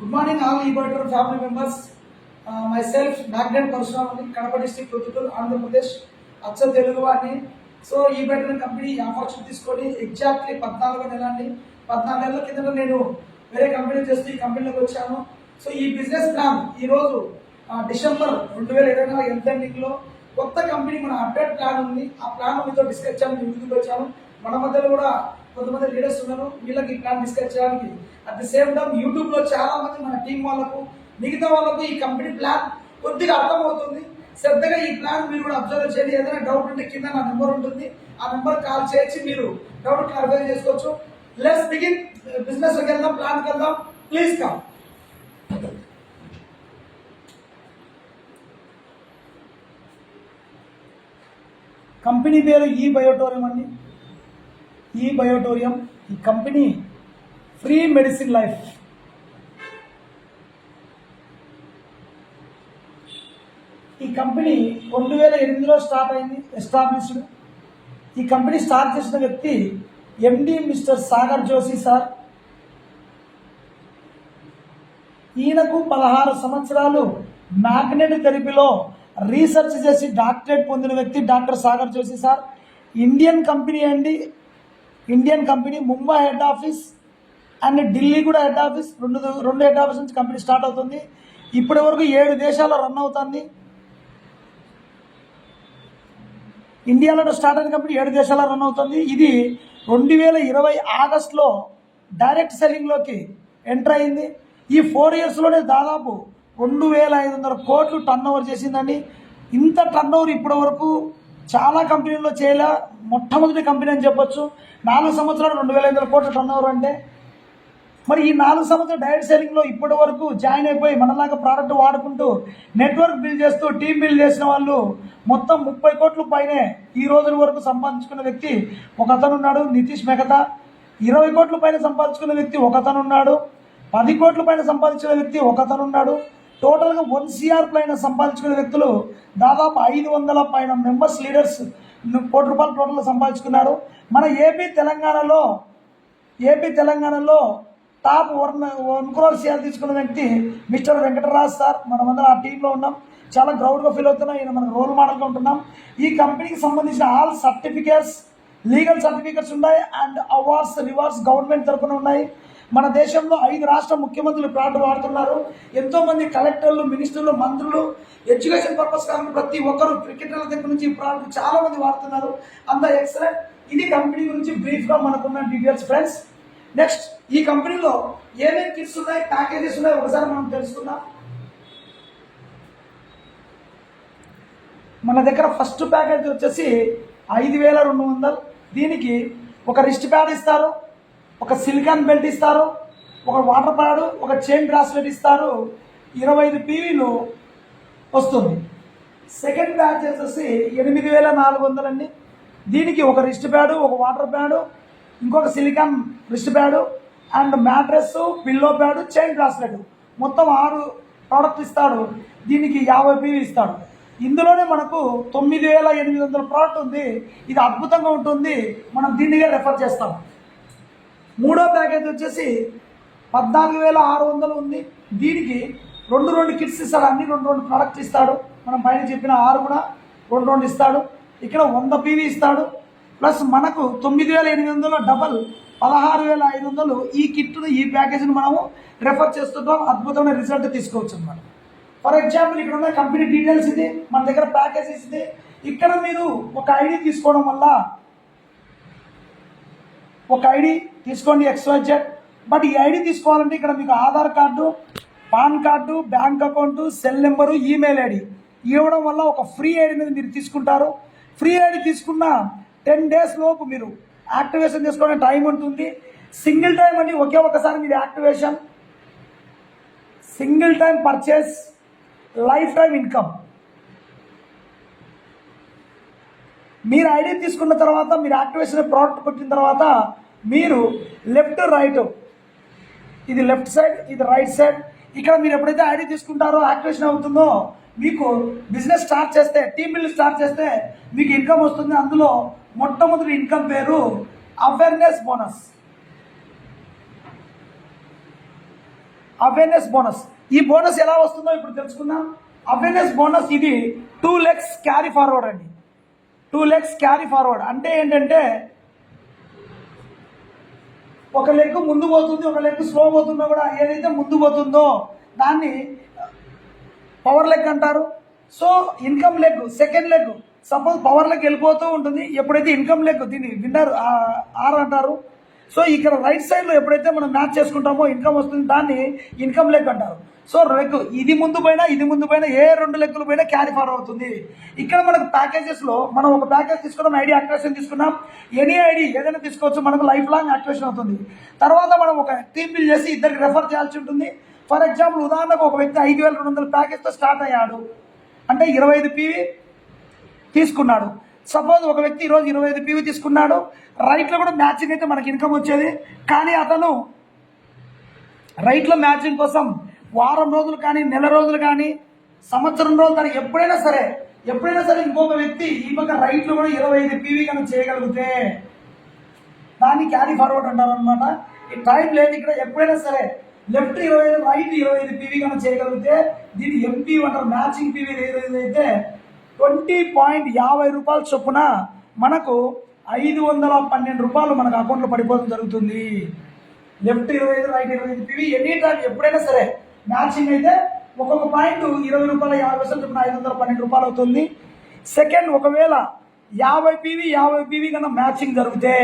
Good morning, all e-butter family members. Myself, Magnet Parshunam, Kadapa district, Prodhutur, Andhra Pradesh, Acha Telugu ani. So ఈ better company opportunity తీసుకొని exactly 14 నెలలండి 14 నెలల కిందట నేను వేరే company చేస్తూ ఈ కంపెనీలోకి వచ్చాను. సో ఈ బిజినెస్ ప్లాన్ ఈరోజు డిసెంబర్ 2024 ఎండ్ ఎండింగ్లో కొత్త కంపెనీ మన అప్డేట్ ప్లాన్ ఉంది. ఆ ప్లాన్ మీతో డిస్కస్ చేయడానికి నేను ముందుకు వచ్చాను. మన మధ్యలో కూడా కొంతమంది లీడర్స్ ఉన్నారు, వీళ్ళకి ఈ ప్లాన్ డిస్కస్ చేయడానికి. అట్ ది సేమ్ టైం యూట్యూబ్లో చాలా మంది మన టీం వాళ్ళకు మిగతా వాళ్ళకు ఈ కంపెనీ ప్లాన్ కొద్దిగా అర్థమవుతుంది. శ్రద్ధగా ఈ ప్లాన్ మీరు కూడా అబ్జర్వ్ చేయండి. ఏదైనా డౌట్ ఉంటే కింద నా నెంబర్ ఉంటుంది, ఆ నెంబర్ కాల్ చేసి మీరు డౌట్ క్లారిఫై చేసుకోవచ్చు. Let's begin. బిజినెస్ లోకి వెళ్దాం, ప్లాన్కి వెళ్దాం. Please come. కంపెనీ పేరు ఈ బయోటోరియం అండి. ఈ బయోటోరియం, ఈ కంపెనీ ఫ్రీ మెడిసిన్ లైఫ్. ఈ కంపెనీ 2008లో స్టార్ట్ అయింది, ఎస్టాబ్లిష్డ్. ఈ కంపెనీ స్టార్ట్ చేసిన వ్యక్తి MD mister Sagar Joshi sir. ఈయనకు 16 సంవత్సరాలు మ్యాగ్నెట్ థెరపీలో రీసెర్చ్ చేసి డాక్టరేట్ పొందిన వ్యక్తి doctor Sagar Joshi sir. Indian company అండి, Indian company. Mumbai head office and Delhi కూడా హెడ్ ఆఫీస్, రెండు హెడ్ ఆఫీస్ నుంచి కంపెనీ స్టార్ట్ అవుతుంది. ఇప్పటి వరకు 7 దేశాల్లో రన్ అవుతుంది. ఇండియాలో స్టార్ట్ అయిన కంపెనీ 7 దేశాల్లో రన్ అవుతుంది. ఇది 2020 ఆగస్టులో డైరెక్ట్ సెల్లింగ్లోకి ఎంటర్ అయింది. ఈ 4 ఇయర్స్లోనే దాదాపు 2500 కోట్లు టర్న్ ఓవర్ చేసిందండి. ఇంత టర్న్ ఓవర్ ఇప్పటి వరకు చాలా కంపెనీల్లో చేయలే, మొట్టమొదటి కంపెనీ అని చెప్పొచ్చు. 4 సంవత్సరాలు 2500 కోట్ల టర్న్ ఓవర్ అంటే, మరి ఈ 4 సంవత్సరాలు డైరెక్ట్ సెల్లింగ్లో ఇప్పటి వరకు జాయిన్ అయిపోయి మనలాగా ప్రోడక్ట్ వాడుకుంటూ నెట్వర్క్ బిల్డ్ చేస్తూ టీమ్ బిల్డ్ చేసిన వాళ్ళు మొత్తం 30 కోట్ల పైనే ఈ రోజుల వరకు సంపాదించుకున్న వ్యక్తి ఒకతను ఉన్నాడు, నితీష్ మెహతా. 20 కోట్ల పైన సంపాదించుకున్న వ్యక్తి ఒకతను ఉన్నాడు. 10 కోట్ల పైన సంపాదించిన వ్యక్తి ఒకతను ఉన్నాడు. టోటల్గా 1 CR పైన సంపాదించుకున్న వ్యక్తులు దాదాపు 500 పైన మెంబర్స్, లీడర్స్ కోటి రూపాయలు టోటల్గా సంపాదించుకున్నారు. మన ఏపీ తెలంగాణలో టాప్ 1 crore CR తీసుకున్న వ్యక్తి మిస్టర్ వెంకటరాజ్ సార్. మనమందరం ఆ టీంలో ఉన్నాం, చాలా ప్రౌడ్గా ఫీల్ అవుతున్నాం. ఈయన మనకు రోల్ మోడల్గా ఉంటున్నాం. ఈ కంపెనీకి సంబంధించిన ఆల్ సర్టిఫికేట్స్, లీగల్ సర్టిఫికేట్స్ ఉన్నాయి అండ్ అవార్డ్స్, రివార్డ్స్ గవర్నమెంట్ తరఫున ఉన్నాయి. మన దేశంలో 5 రాష్ట్ర ముఖ్యమంత్రులు ప్రోడక్ట్ వాడుతున్నారు. ఎంతోమంది కలెక్టర్లు, మినిస్టర్లు, మంత్రులు, ఎడ్యుకేషన్ పర్పస్ కానీ ప్రతి ఒక్కరు, క్రికెటర్ల దగ్గర నుంచి ఈ ప్రోడక్ట్ చాలా మంది వాడుతున్నారు. అంత ఎక్సలెంట్. ఇది కంపెనీ గురించి బ్రీఫ్గా మనకున్న డీటెయిల్స్ ఫ్రెండ్స్. నెక్స్ట్, ఈ కంపెనీలో ఏమేమి కిట్స్ ఉన్నాయి, ప్యాకేజెస్ ఉన్నాయి, ఒకసారి మనం తెలుసుకుందాం. మన దగ్గర ఫస్ట్ ప్యాకేజ్ వచ్చేసి 5200. దీనికి ఒక రిస్ట్ ప్యాడ్ ఇస్తారు, ఒక సిలికాన్ బెల్ట్ ఇస్తారు, ఒక వాటర్ ప్యాడ్, ఒక చైన్ బ్రాస్లెట్ ఇస్తారు. 25 PVలు వస్తుంది. సెకండ్ ప్యాకేజ్ వచ్చేసి 8400 అండి. దీనికి ఒక రిస్ట్ ప్యాడ్, ఒక వాటర్ ప్యాడ్, ఇంకొక silicon wrist pad and mattress, pillow pad, chain bracelet, మొత్తం 6 ప్రోడక్ట్ ఇస్తాడు. దీనికి 50 PV ఇస్తాడు. ఇందులోనే మనకు 9800 ప్రోడక్ట్ ఉంది. ఇది అద్భుతంగా ఉంటుంది, మనం దీనిగా రెఫర్ చేస్తాం. మూడో ప్యాకేజ్ వచ్చేసి 14600 ఉంది. దీనికి 2 కిట్స్ ఇస్తాడు. అన్ని 2 ప్రోడక్ట్ ఇస్తాడు. మనం పైన చెప్పిన 6 కూడా 2 ఇస్తాడు. ఇక్కడ 100 PV ఇస్తాడు. ప్లస్ మనకు 9800 డబల్ 16500 ఈ కిట్ను, ఈ ప్యాకేజీని మనము రెఫర్ చేస్తుంటాం. అద్భుతమైన రిజల్ట్ తీసుకోవచ్చు అన్నమాట. ఫర్ ఎగ్జాంపుల్, ఇక్కడ ఉన్న కంపెనీ డీటెయిల్స్ ఇది, మన దగ్గర ప్యాకేజెస్ ఇది. ఇక్కడ మీరు ఒక ఐడి తీసుకోవడం వల్ల, ఒక ఐడి తీసుకోండి XYZ. బట్ ఈ ఐడి తీసుకోవాలంటే ఇక్కడ మీకు Aadhaar card, pan card, bank account, cell number, email ID ఇవ్వడం వల్ల ఒక ఫ్రీ ఐడి మీద మీరు తీసుకుంటారు. ఫ్రీ ఐడి తీసుకున్న 10 days లోపు మీరు యాక్టివేషన్ చేసుకునే టైం ఉంటుంది. సింగిల్ టైం అండి, ఒకసారి మీరు activation, single time purchase, life time income. మీరు ఐడి తీసుకున్న తర్వాత, మీరు యాక్టివేషన్ ప్రోడక్ట్ కొట్టిన తర్వాత మీరు లెఫ్ట్ రైట్, ఇది లెఫ్ట్ సైడ్, ఇది రైట్ సైడ్. ఇక్కడ మీరు ఎప్పుడైతే ఐడి తీసుకుంటారో, యాక్టివేషన్ అవుతుందో, మీకు బిజినెస్ స్టార్ట్ చేస్తే, టీమ్ బిల్డ్ స్టార్ట్ చేస్తే మీకు ఇన్కమ్ వస్తుంది. అందులో మొట్టమొదటి ఇన్కమ్ పేరు అవేర్నెస్ బోనస్. Awareness bonus. ఈ బోనస్ ఎలా వస్తుందో ఇప్పుడు తెలుసుకుందాం. అవేర్నెస్ బోనస్ ఇది 2 legs క్యారీ ఫార్వర్డ్ అండి. 2 legs క్యారీ ఫార్వర్డ్ అంటే ఏంటంటే ఒక లెగ్ ముందు పోతుంది, ఒక లెగ్ స్లో పోతుందో కూడా ఏదైతే ముందు పోతుందో దాన్ని పవర్ లెగ్ అంటారు. So income leg second leg suppose power leg వెళ్ళిపోతూ ఉంటుంది. ఎప్పుడైతే ఇన్కమ్ లెగ్ దీన్ని విన్నర్ ఆర్ అంటారు. సో ఇక్కడ రైట్ సైడ్లో ఎప్పుడైతే మనం మ్యాచ్ చేసుకుంటామో ఇన్కమ్ వస్తుంది, దాన్ని ఇన్కమ్ లెగ్ అంటారు. సో లెగ్ ఇది ముందు పోయినా ఏ 2 లెగ్గులు పోయినా క్యారీ ఫార్వర్డ్ అవుతుంది. ఇక్కడ మనకు ప్యాకేజెస్లో మనం ఒక ప్యాకేజ్ తీసుకున్నాం, ఐడి యాక్టివేషన్ తీసుకున్నాం. ఎనీ ఐడి ఏదైనా తీసుకోవచ్చు, మనకు లైఫ్ లాంగ్ యాక్టివేషన్ అవుతుంది. తర్వాత మనం ఒక టీమ్ బిల్ చేసి ఇద్దరికి రెఫర్ చేయాల్సి ఉంటుంది. ఫర్ ఎగ్జాంపుల్ ఉదాహరణకు ఒక వ్యక్తి 5200 ప్యాకేజ్తో స్టార్ట్ అయ్యాడు అంటే 25 PV తీసుకున్నాడు. సపోజ్ ఒక వ్యక్తి ఈరోజు 25 PV తీసుకున్నాడు. రైట్లో కూడా మ్యాచింగ్ అయితే మనకి ఇన్కమ్ వచ్చేది. కానీ అతను రైట్లో మ్యాచింగ్ కోసం వారం రోజులు కానీ, నెల రోజులు కానీ, సంవత్సరం రోజులు కానీ ఎప్పుడైనా సరే ఇంకొక వ్యక్తి ఈ పక్క రైట్లో కూడా 25 PV కనుక చేయగలిగితే దాన్ని క్యారీ ఫార్వర్డ్ అంటారు అనమాట. ఈ టైం లేదు ఇక్కడ. ఎప్పుడైనా సరే లెఫ్ట్ 25 రైట్ 25 PV కనుక చేయగలిగితే దీన్ని ఎంపీ అంటారు. మ్యాచింగ్ PV ఏదైతే 20.50 రూపాయల చొప్పున మనకు 512 రూపాయలు మనకు అకౌంట్లో పడిపోవడం జరుగుతుంది. Left 25 right 25 PV any time ఎప్పుడైనా సరే మ్యాచింగ్ అయితే ఒక్కొక్క పాయింట్ 20 రూపాయల 50 పైసలు చొప్పున 512 రూపాయలు అవుతుంది. సెకండ్ ఒకవేళ 50 PV కన్నా మ్యాచింగ్ జరిగితే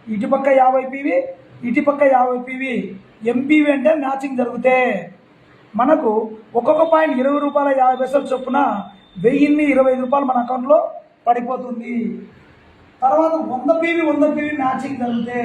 ఇటుపక్క 50 PV ఇటుపక్క 50 PV ఎంపీవి అంటే మ్యాచింగ్ జరిగితే మనకు ఒక్కొక్క పాయింట్ 20 రూపాయల 50 పైసలు చొప్పున 1025 రూపాయలు మన అకౌంట్లో పడిపోతుంది. తర్వాత 100 PV మ్యాచింగ్ జరిగితే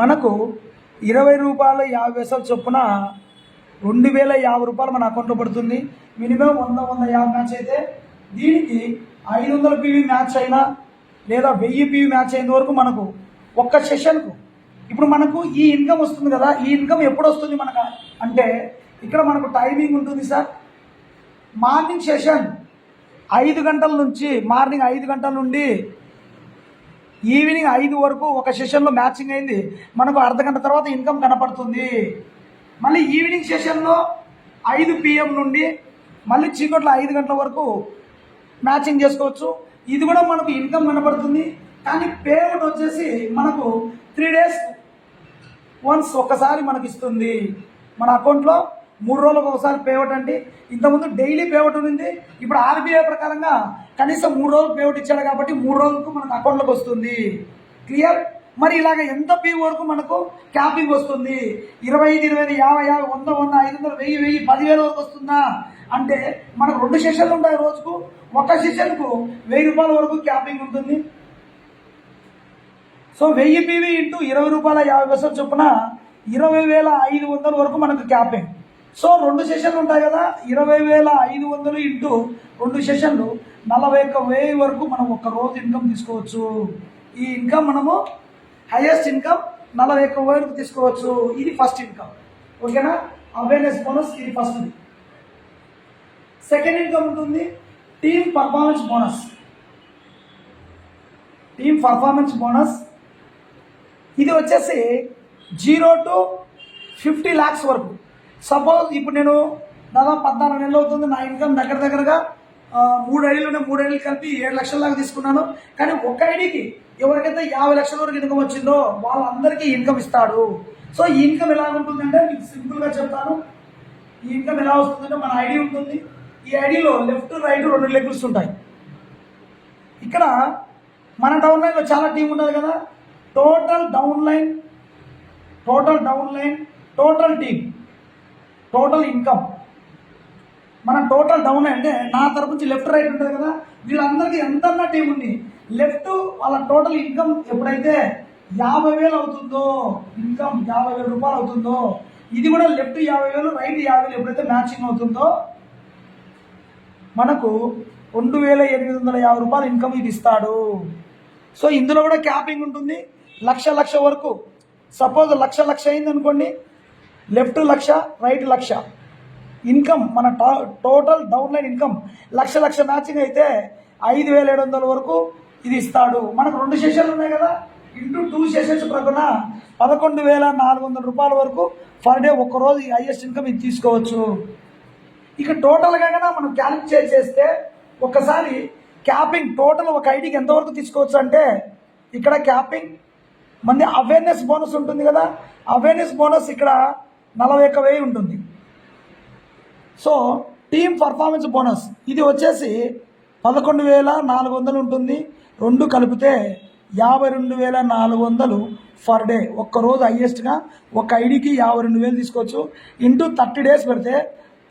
మనకు 20 రూపాయల 50 పైసలు చొప్పున 2050 రూపాయలు మన అకౌంట్లో పడుతుంది. మినిమం 100-150 మ్యాచ్ అయితే దీనికి 500 PV మ్యాచ్ అయినా లేదా 1000 PV మ్యాచ్ అయిన వరకు మనకు ఒక్క సెషన్కు ఇప్పుడు మనకు ఈ ఇన్కమ్ వస్తుంది కదా. ఈ ఇన్కమ్ ఎప్పుడు వస్తుంది మనకు అంటే ఇక్కడ మనకు టైమింగ్ ఉంటుంది సార్. మార్నింగ్ సెషన్ 5 గంటల నుంచి మార్నింగ్ 5 గంటల నుండి ఈవినింగ్ 5 వరకు ఒక సెషన్లో మ్యాచింగ్ అయింది. మనకు అర్ధగంట తర్వాత ఇన్కమ్ కనపడుతుంది. మళ్ళీ ఈవినింగ్ సెషన్లో 5 PM నుండి మళ్ళీ చీకట్లో 5 గంటల వరకు మ్యాచింగ్ చేసుకోవచ్చు. ఇది కూడా మనకు ఇన్కమ్ కనపడుతుంది. కానీ పేమెంట్ వచ్చేసి మనకు 3 days వన్స్ ఒకసారి మనకి ఇస్తుంది. మన అకౌంట్లో 3 రోజులకు ఒకసారి పేమెంట్ అండి. ఇంతకుముందు డైలీ పేమెంట్ ఉంది. ఇప్పుడు RBI ప్రకారంగా కనీసం 3 రోజులు పేమెంట్ ఇచ్చాడు కాబట్టి 3 రోజులకు మనకు అకౌంట్లోకి వస్తుంది. క్లియర్. మరి ఇలాగ ఎంత PV వరకు మనకు క్యాపింగ్ వస్తుంది? 25, 50, 100, 500, 1000, 10,000 వరకు వస్తుందా అంటే మనకు 2 సెషన్లు ఉంటాయి రోజుకు. ఒక సెషన్కు 1000 రూపాయల వరకు క్యాపింగ్ ఉంటుంది. సో 1000 PV ఇంటూ 20 రూపాయల 50 పైసలు చొప్పున 20,500 వరకు మనకు క్యాపింగ్. సో 2 సెషన్లు ఉంటాయి కదా. 20,500 ఇంటూ 2 సెషన్లు 41,000 వరకు మనం ఒక రోజు ఇన్కమ్ తీసుకోవచ్చు. ఈ ఇన్కమ్ మనము హైయెస్ట్ ఇన్కమ్ 41,000 వరకు తీసుకోవచ్చు. ఇది ఫస్ట్ ఇన్కమ్. ఓకేనా. అవేర్నెస్ బోనస్ ఇది ఫస్ట్. సెకండ్ ఇన్కమ్ ఉంటుంది team performance bonus. Team performance bonus ఇది వచ్చేసి 0 to 50 lakhs వరకు. సపోజ్ ఇప్పుడు నేను దాదాపు 14 నెలలు అవుతుంది. నా ఇన్కమ్ దగ్గరగా 3 ఐడీలు ఉన్నాయి. 3 ఐడీలు కలిపి 7 లక్షల దాకా తీసుకున్నాను. కానీ ఒక ఐడీకి ఎవరికైతే 50 లక్షల వరకు ఇన్కమ్ వచ్చిందో వాళ్ళందరికీ ఇన్కమ్ ఇస్తాడు. సో ఈ ఇన్కమ్ ఎలా ఉంటుందంటే మీకు సింపుల్గా చెప్తాను. ఈ ఇన్కమ్ ఎలా వస్తుందంటే మన ఐడి ఉంటుంది. ఈ ఐడిలో లెఫ్ట్ రైట్ 2 లెగ్స్ ఉంటాయి. ఇక్కడ మన డౌన్ లైన్లో చాలా టీం ఉంటుంది కదా. Total down line total team total income మన టోటల్ డౌన్ అంటే నా తరపు నుంచి లెఫ్ట్ రైట్ ఉంటుంది కదా. వీళ్ళందరికీ ఎంతన్నా టీం ఉంది. లెఫ్ట్ వాళ్ళ టోటల్ ఇన్కమ్ ఎప్పుడైతే 50,000 అవుతుందో, ఇన్కమ్ 50,000 రూపాయలు అవుతుందో, ఇది కూడా లెఫ్ట్ 50,000 రైట్ 50,000 ఎప్పుడైతే మ్యాచింగ్ అవుతుందో మనకు 2,850 రూపాయలు ఇన్కమ్ ఇది ఇస్తాడు. సో ఇందులో కూడా క్యాపింగ్ ఉంటుంది. లక్ష వరకు. సపోజ్ లక్ష అయింది అనుకోండి. లెఫ్ట్ 1,00,000 రైట్ 1,00,000 ఇన్కమ్ మన టోటల్ డౌన్ లైన్ ఇన్కమ్ లక్ష మ్యాచింగ్ అయితే 5,700 వరకు ఇది ఇస్తాడు. మనకు 2 సెషన్లు ఉన్నాయి కదా. ఇంటూ 2 సెషన్స్ ప్రకారం 11,400 రూపాయల వరకు పర్ డే ఒక్కరోజు ఈ హైయెస్ట్ ఇన్కమ్ ఇది తీసుకోవచ్చు. ఇక టోటల్గా కన్నా మనం క్యాలిక్యులేట్ చేస్తే ఒకసారి క్యాపింగ్ టోటల్ ఒక ఐడికి ఎంతవరకు తీసుకోవచ్చు అంటే ఇక్కడ క్యాపింగ్ మంది అవేర్నెస్ బోనస్ ఉంటుంది కదా, అవేర్నెస్ బోనస్ ఇక్కడ 41,000 ఉంటుంది. సో టీమ్ పర్ఫార్మెన్స్ బోనస్ ఇది వచ్చేసి 11,400 ఉంటుంది. రెండు కలిపితే 52,400 పర్ డే ఒక్కరోజు హైయెస్ట్గా ఒక ఐడికి 52,000 తీసుకోవచ్చు. ఇంటూ 30 డేస్ పెడితే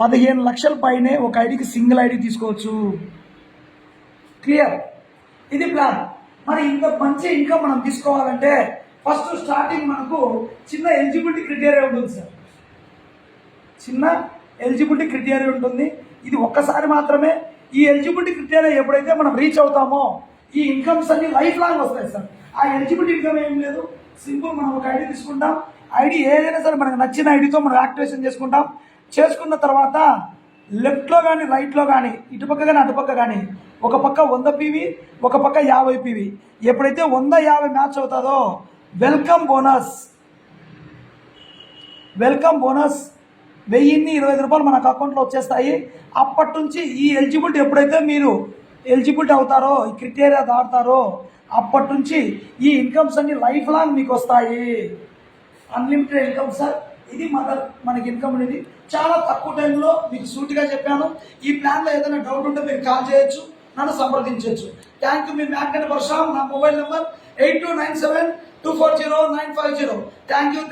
15 లక్షల పైనే ఒక ఐడికి సింగిల్ ఐడి తీసుకోవచ్చు. క్లియర్? ఇది ప్లాన్. మరి ఇంత మంచి ఇన్కమ్ మనం తీసుకోవాలంటే ఫస్ట్ స్టార్టింగ్ మనకు చిన్న ఎలిజిబిలిటీ క్రైటీరియా ఉంటుంది సార్. చిన్న ఎలిజిబిలిటీ క్రైటీరియా ఉంటుంది. ఇది ఒక్కసారి మాత్రమే. ఈ ఎలిజిబిలిటీ క్రైటీరియా ఎప్పుడైతే మనం రీచ్ అవుతామో ఈ ఇన్కమ్స్ అన్ని లైఫ్ లాంగ్ వస్తాయి సార్. ఆ ఎలిజిబిలిటీ ఇన్కమ్ ఏం లేదు, సింపుల్ మనం ఒక ఐడి తీసుకుంటాం. ఐడి ఏదైనా సరే మనకు నచ్చిన ఐడితో మనం యాక్టివేషన్ చేసుకుంటాం. చేసుకున్న తర్వాత లెఫ్ట్లో కానీ రైట్లో కానీ ఇటుపక్క కానీ అటుపక్క కానీ ఒక పక్క 100 పీవీ ఒక పక్క 50 పీవీ ఎప్పుడైతే 100-50 మ్యాచ్ అవుతుందో వెల్కమ్ బోనస్ 1,025 రూపాయలు మనకు అకౌంట్లో వచ్చేస్తాయి. అప్పటి నుంచి ఈ ఎలిజిబిలిటీ ఎప్పుడైతే మీరు ఎలిజిబిలిటీ అవుతారో ఈ క్రైటీరియా దాటుతారో అప్పటి నుంచి ఈ ఇన్కమ్స్ అన్ని లైఫ్ లాంగ్ మీకు వస్తాయి. Unlimited income sir. ఇది మనకి ఇన్కమ్ అనేది చాలా తక్కువ టైంలో మీకు సూటిగా చెప్పాను. ఈ ప్లాన్లో ఏదైనా డౌట్ ఉంటే మీరు కాల్ చేయొచ్చు, నన్ను సంప్రదించవచ్చు. Thank you. మీ మ్యాగ్నెట్ పరశురామ్. నా మొబైల్ నెంబర్ 8297240950. Thank you.